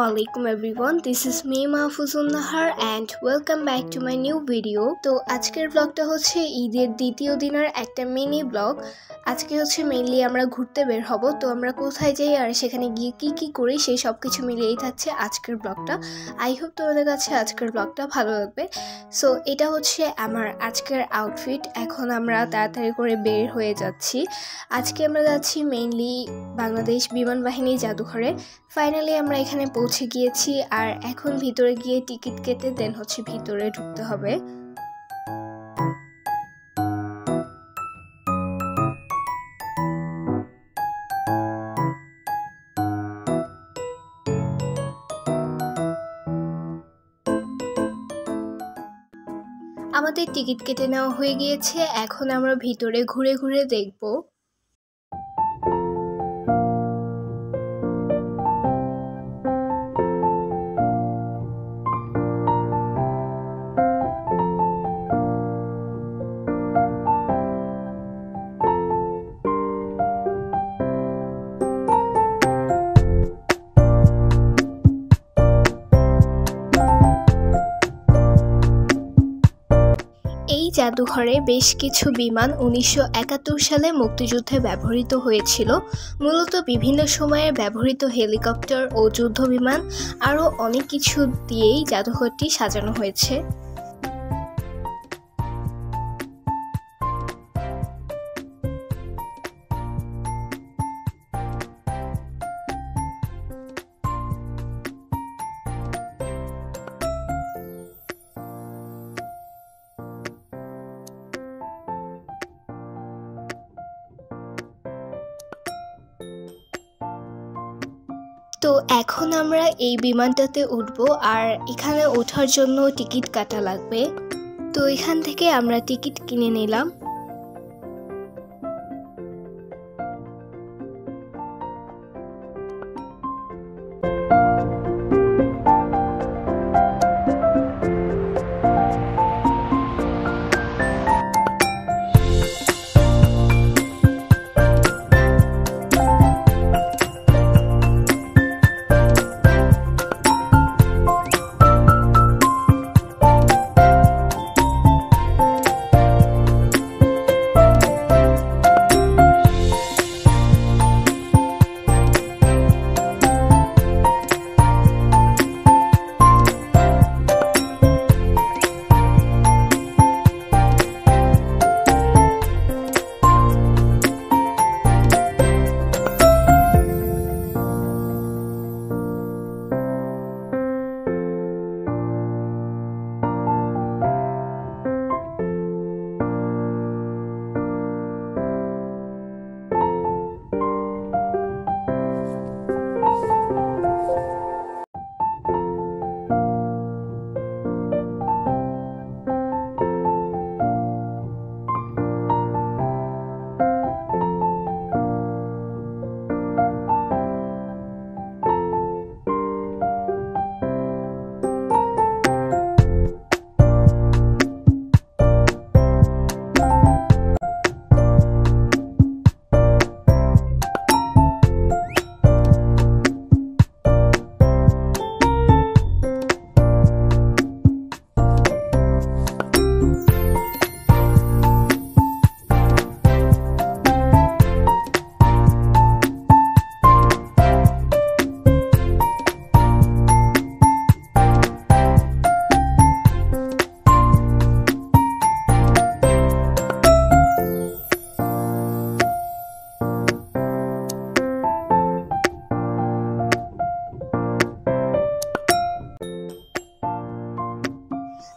Assalamualaikum everyone, this is me Mahfuzun Nahar and welcome back to my new video. তো আজকের ব্লগটা হচ্ছে ঈদের দ্বিতীয় দিনের একটা মিনি ব্লগ। আজকে হচ্ছে মেইনলি আমরা ঘুরতে বের হব। তো আমরা কোথায় যাই আর সেখানে গিয়ে কি করি সেই সব কিছু মিলিয়েই থাকছে আজকের ব্লগটা। আই হোপ তোমাদের কাছে আজকের ব্লগটা ভালো লাগবে। সো এটা হচ্ছে আমার আজকের আউটফিট। এখন আমরা তাড়াতাড়ি করে বের হয়ে যাচ্ছি। আজকে আমরা যাচ্ছি মেইনলি বাংলাদেশ বিমান বাহিনী জাদুঘরে। ফাইনালি আমরা এখানে পৌঁছে গিয়েছি আর এখন ভিতরে গিয়ে টিকিট কেটে দেন হচ্ছে ভিতরে ঢুকতে হবে। আমাদের টিকিট কেটে নেওয়া হয়ে গিয়েছে, এখন আমরা ভিতরে ঘুরে ঘুরে দেখব। এই জাদুঘরে বেশ কিছু বিমান 1971 সালে মুক্তিযুদ্ধে ব্যবহৃত হয়েছিল। মূলত বিভিন্ন সময়ে ব্যবহৃত হেলিকপ্টার ও যুদ্ধ বিমান আরও অনেক কিছু দিয়েই জাদুঘরটি সাজানো হয়েছে। তো এখন আমরা এই বিমানটাতে উঠব আর এখানে ওঠার জন্য টিকিট কাটা লাগবে। তো এখান থেকে আমরা টিকিট কিনে নিলাম।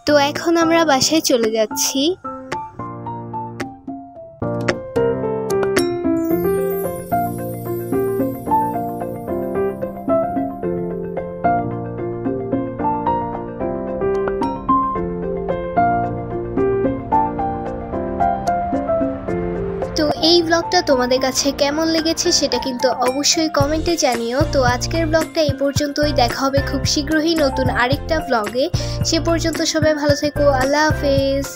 তো এখন আমরা বাসায় চলে যাচ্ছি। তো এই ব্লগটা তোমাদের কাছে কেমন লেগেছে সেটা কিন্তু অবশ্যই কমেন্টে জানিও। তো আজকের ব্লগটা এই পর্যন্তই, দেখা হবে খুব শীঘ্রই নতুন আরেকটা ব্লগে। সে পর্যন্ত সবাই ভালো থেকো, আল্লাহ হাফেজ।